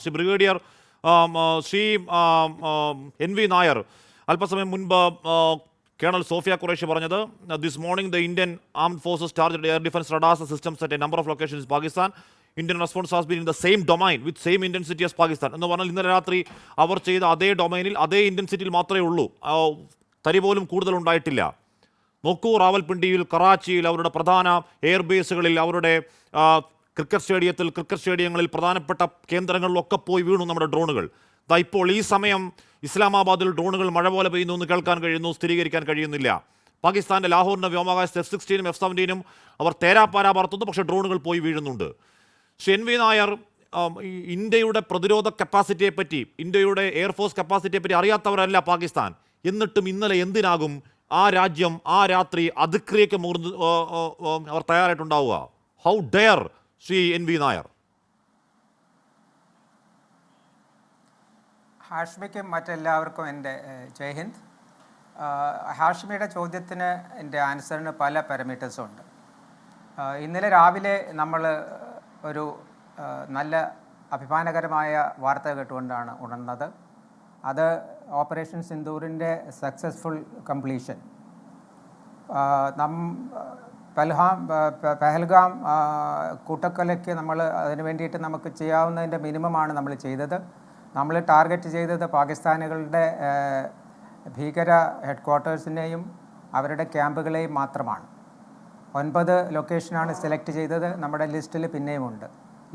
Shri brigadier Shri N V Nair അല്പസമയം മുൻപ് colonel Sofiya Qureshi പറഞ്ഞത് this morning the Indian armed forces targeted air defence radars systems at a number of locations Pakistan. Indian response has been in the same domain with same intensity as Pakistan എന്ന് പറഞ്ഞാൽ ഇന്നലെ രാത്രി അവർ ചെയ്ത അതേ ഡൊമൈനിൽ അതേ ഇന്റൻസിറ്റിയിൽ മാത്രമേ ഉള്ളൂ, തരി പോലും കൂടുതൽ ഉണ്ടായിട്ടില്ല. നോക്കൂ, റാവൽപിണ്ടിയിൽ, കറാച്ചിയിൽ, അവരുടെ പ്രധാന എയർബേസുകളിൽ, അവരുടെ ക്രിക്കറ്റ് സ്റ്റേഡിയങ്ങളിൽ, പ്രധാനപ്പെട്ട കേന്ദ്രങ്ങളിലൊക്കെ പോയി വീണു നമ്മുടെ ഡ്രോണുകൾ. ഇപ്പോൾ ഈ സമയം ഇസ്ലാമാബാദിൽ ഡ്രോണുകൾ മഴ പോലെ പെയ്യുന്നു എന്ന് കേൾക്കാൻ കഴിയുന്നു, സ്ഥിരീകരിക്കാൻ കഴിയുന്നില്ല. പാകിസ്ഥാൻ്റെ ലാഹോറിൻ്റെ വ്യോമാകാശത്ത് F-16 F-17 അവർ തേരാപ്പാരാ പറത്തുന്നു, പക്ഷേ ഡ്രോണുകൾ പോയി വീഴുന്നുണ്ട്. ശ്രീ എൻ വി നായർ, ഇന്ത്യയുടെ പ്രതിരോധ കപ്പാസിറ്റിയെപ്പറ്റി, ഇന്ത്യയുടെ എയർഫോഴ്സ് കപ്പാസിറ്റിയെപ്പറ്റി അറിയാത്തവരല്ല പാകിസ്ഥാൻ. എന്നിട്ടും ഇന്നലെ എന്തിനാകും ആ രാജ്യം ആ രാത്രി അതിക്രിയയ്ക്ക് അവർ തയ്യാറായിട്ടുണ്ടാവുക? How dare Shri N V Nair? ഹാഷ്മിക്കും മറ്റെല്ലാവർക്കും എൻ്റെ ജയ് ഹിന്ദ്. ഹാഷ്മിയുടെ ചോദ്യത്തിന് എൻ്റെ ആൻസറിന് പല പാരാമീറ്റേഴ്സും ഉണ്ട്. ഇന്നലെ രാവിലെ നമ്മൾ ഒരു നല്ല അഭിമാനകരമായ വാർത്ത കേട്ടുകൊണ്ടാണ് ഉണർന്നത്. അത് ഓപ്പറേഷൻ സിന്ദൂറിൻ്റെ സക്സസ്ഫുൾ കംപ്ലീഷൻ. പഹൽഗാം കൂട്ടക്കൊലയ്ക്ക് നമ്മൾ അതിന് വേണ്ടിയിട്ട് നമുക്ക് ചെയ്യാവുന്നതിൻ്റെ മിനിമമാണ് നമ്മൾ ചെയ്തത്. നമ്മൾ ടാർഗറ്റ് ചെയ്തത് പാകിസ്ഥാനികളുടെ ഭീകര ഹെഡ് ക്വാർട്ടേഴ്സിനെയും അവരുടെ ക്യാമ്പുകളെയും മാത്രമാണ്. 9 ലൊക്കേഷനാണ് സെലക്ട് ചെയ്തത്. നമ്മുടെ ലിസ്റ്റിൽ പിന്നെയുമുണ്ട്.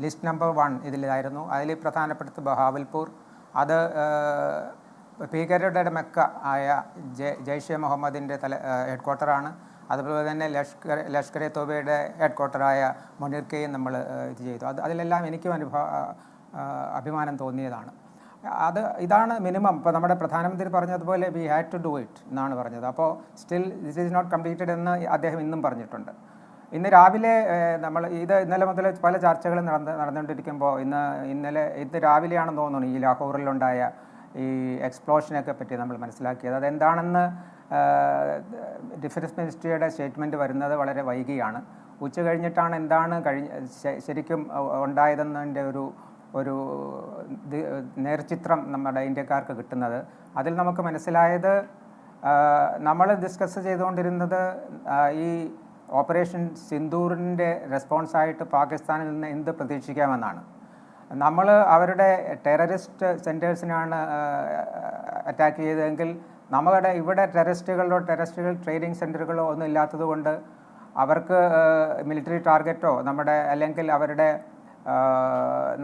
List number 1 ഇതിലായിരുന്നു. അതിൽ പ്രധാനപ്പെട്ടത് ബഹാവൽപൂർ. അത് ഭീകരരുടെ മെക്ക ആയ ജയ്ഷെ മുഹമ്മദിൻ്റെ ഹെഡ് ക്വാർട്ടറാണ്. അതുപോലെ തന്നെ ലഷ്കർ എ തോബയുടെ ഹെഡ് ക്വാർട്ടറായ മുനീർക്കയും നമ്മൾ ഇത് ചെയ്തു. അതിലെല്ലാം എനിക്കും അഭിമാനം തോന്നിയതാണ്. ഇതാണ് മിനിമം. ഇപ്പോൾ നമ്മുടെ പ്രധാനമന്ത്രി പറഞ്ഞതുപോലെ we had to do it എന്നാണ് പറഞ്ഞത്. അപ്പോൾ still this is not completed എന്ന് അദ്ദേഹം ഇന്നും പറഞ്ഞിട്ടുണ്ട്. ഇന്ന് രാവിലെ ഇന്നലെ മുതൽ പല ചർച്ചകളും നടന്നുകൊണ്ടിരിക്കുമ്പോൾ ഇന്ന് രാവിലെയാണെന്ന് തോന്നുന്നു ഈ ലാഹോറിലുണ്ടായ ഈ എക്സ്പ്ലോഷനൊക്കെ പറ്റി നമ്മൾ മനസ്സിലാക്കിയത്. അതെന്താണെന്ന് ഡിഫൻസ് മിനിസ്ട്രിയുടെ സ്റ്റേറ്റ്മെൻറ്റ് വരുന്നത് വളരെ വൈകിയാണ്. ഉച്ച കഴിഞ്ഞിട്ടാണ് എന്താണ് ശരിക്കും ഉണ്ടായതെന്നതിൻ്റെ ഒരു നേർചിത്രം നമ്മുടെ ഇന്ത്യക്കാർക്ക് കിട്ടുന്നത്. അതിൽ നമുക്ക് മനസ്സിലായത്, നമ്മൾ ഡിസ്കസ് ചെയ്തുകൊണ്ടിരുന്നത് ഈ ഓപ്പറേഷൻ സിന്ദൂറിൻ്റെ റെസ്പോൺസായിട്ട് പാകിസ്ഥാനിൽ നിന്ന് എന്ത് പ്രതീക്ഷിക്കാമെന്നാണ്. നമ്മൾ അവരുടെ ടെററിസ്റ്റ് സെൻറ്റേഴ്സിനാണ് അറ്റാക്ക് ചെയ്തതെങ്കിൽ നമ്മുടെ ഇവിടെ ടെററിസ്റ്റുകൾ ട്രെയിനിങ് സെൻറ്ററുകളോ ഒന്നും ഇല്ലാത്തത് കൊണ്ട് അവർക്ക് മിലിറ്ററി ടാർഗറ്റോ അല്ലെങ്കിൽ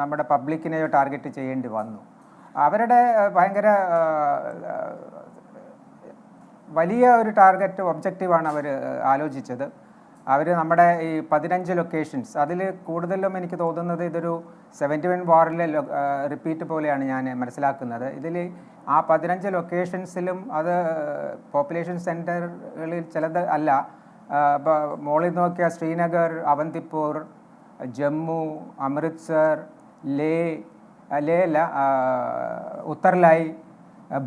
നമ്മുടെ പബ്ലിക്കിനെയോ ടാർഗറ്റ് ചെയ്യേണ്ടി വന്നു. അവരുടെ ഭയങ്കര വലിയ ഒരു ടാർഗറ്റ് ഒബ്ജക്റ്റീവാണ് അവർ ആലോചിച്ചത്. അവർ നമ്മുടെ ഈ 15 ലൊക്കേഷൻസ്, അതിൽ കൂടുതലും എനിക്ക് തോന്നുന്നത് ഇതൊരു 71 വാറിലെ റിപ്പീറ്റ് പോലെയാണ് ഞാൻ മനസ്സിലാക്കുന്നത്. ഇതിൽ ആ 15 ലൊക്കേഷൻസിലും അത് പോപ്പുലേഷൻ സെൻറ്ററുകളിൽ ചിലത് അല്ല. മോളിൽ നോക്കിയ ശ്രീനഗർ, അവന്തിപ്പൂർ, ജമ്മു, അമൃത്സർ, ഉത്തർലായ്,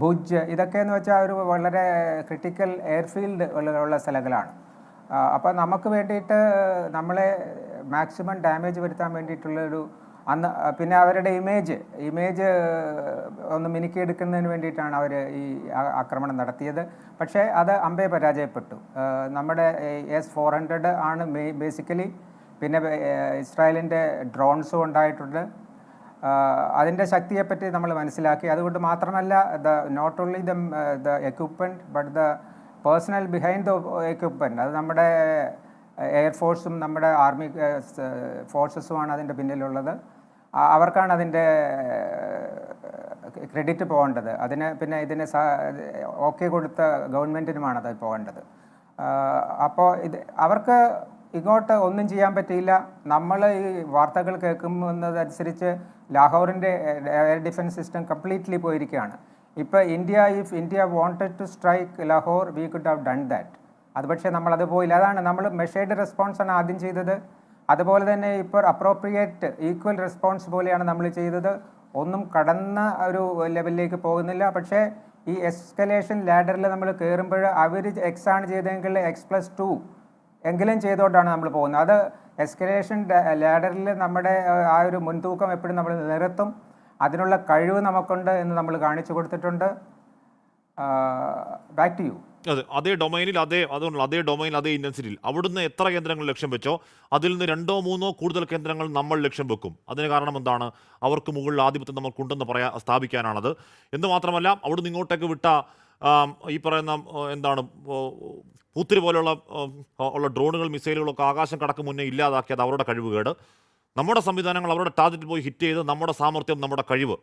ഭുജ്, ഇതൊക്കെയെന്ന് വെച്ചാൽ ഒരു വളരെ ക്രിട്ടിക്കൽ എയർഫീൽഡ് ഉള്ള സ്ഥലങ്ങളാണ്. അപ്പോൾ നമുക്ക് വേണ്ടിയിട്ട് നമ്മളെ മാക്സിമം ഡാമേജ് വരുത്താൻ വേണ്ടിയിട്ടുള്ളൊരു പിന്നെ അവരുടെ ഇമേജ് ഒന്ന് മിനുക്കിയെടുക്കുന്നതിന് വേണ്ടിയിട്ടാണ് അവർ ഈ ആക്രമണം നടത്തിയത്. പക്ഷേ അത് അമ്പേ പരാജയപ്പെട്ടു. നമ്മുടെ S-400 ആണ് ബേസിക്കലി. പിന്നെ ഇസ്രായേലിൻ്റെ ഡ്രോൺസും ഉണ്ടായിട്ടുണ്ട്. അതിൻ്റെ ശക്തിയെപ്പറ്റി നമ്മൾ മനസ്സിലാക്കി. അതുകൊണ്ട് മാത്രമല്ല, not only the equipment but the personnel behind the equipment, അത് നമ്മുടെ എയർഫോഴ്സും നമ്മുടെ ആർമി ഫോഴ്സസുമാണ് അതിൻ്റെ പിന്നിലുള്ളത്. അവർക്കാണ് അതിൻ്റെ ക്രെഡിറ്റ് പോകേണ്ടത്. പിന്നെ ഇതിന് ഓക്കെ കൊടുത്ത ഗവൺമെൻറ്റിനുമാണ് അത് പോകേണ്ടത്. അപ്പോൾ അവർക്ക് ഇങ്ങോട്ട് ഒന്നും ചെയ്യാൻ പറ്റിയില്ല. നമ്മൾ ഈ വാർത്തകൾ കേൾക്കുന്നതനുസരിച്ച് ലാഹോറിൻ്റെ എയർ ഡിഫൻസ് സിസ്റ്റം കംപ്ലീറ്റ്ലി പോയിരിക്കുകയാണ്. ഇപ്പോൾ if India wanted to strike Lahore, we could have done that. അത് പക്ഷേ നമ്മളത് പോയില്ല. അതാണ് നമ്മൾ മെഷേർഡ് റെസ്പോൺസാണ് ആദ്യം ചെയ്തത്. അതുപോലെ തന്നെ ഇപ്പോൾ അപ്രോപ്രിയേറ്റ് ഈക്വൽ റെസ്പോൺസ് പോലെയാണ് നമ്മൾ ചെയ്തത്. ഒന്നും കടന്ന ഒരു ലെവലിലേക്ക് പോകുന്നില്ല. പക്ഷേ ഈ എസ്കലേഷൻ ലാഡറിൽ നമ്മൾ കയറുമ്പോൾ അവർ X ആണ് ചെയ്തതെങ്കിൽ X+2 എങ്കിലും ചെയ്തുകൊണ്ടാണ് നമ്മൾ പോകുന്നത്. അത് എസ്കലേഷൻ ലാഡറിൽ നമ്മുടെ ആ ഒരു മുൻതൂക്കം എപ്പോഴും നമ്മൾ നിർത്തും. അതിനുള്ള കഴിവ് നമുക്കുണ്ട് എന്ന് നമ്മൾ കാണിച്ചു കൊടുത്തിട്ടുണ്ട്. Back to you. അതെ, അതേ ഡൊമൈനിൽ അതേ ഡൊമൈനിൽ അതേ ഇൻറ്റൻസിറ്റിയിൽ അവിടുന്ന് എത്ര കേന്ദ്രങ്ങൾ ലക്ഷ്യം വെച്ചോ അതിൽ നിന്ന് 2 3 കൂടുതൽ കേന്ദ്രങ്ങൾ നമ്മൾ ലക്ഷ്യം വെക്കും. അതിന് കാരണം എന്താണ്? അവർക്ക് മുകളിൽ ആധിപത്യം നമുക്കുണ്ടെന്ന് സ്ഥാപിക്കാനാണത്. എന്ന് മാത്രമല്ല, അവിടുന്ന് ഇങ്ങോട്ടേക്ക് വിട്ട ഈ പറയുന്ന എന്താണ് പൂത്തിരി പോലെയുള്ള ഉള്ള ഡ്രോണുകൾ, മിസൈലുകളൊക്കെ ആകാശം കടക്ക് മുന്നേ ഇല്ലാതാക്കിയത് അവരുടെ കഴിവുകേട്. നമ്മുടെ സംവിധാനങ്ങൾ അവരുടെ ടാർഗറ്റിൽ പോയി ഹിറ്റ് ചെയ്ത് നമ്മുടെ സാമർത്ഥ്യം, നമ്മുടെ കഴിവ്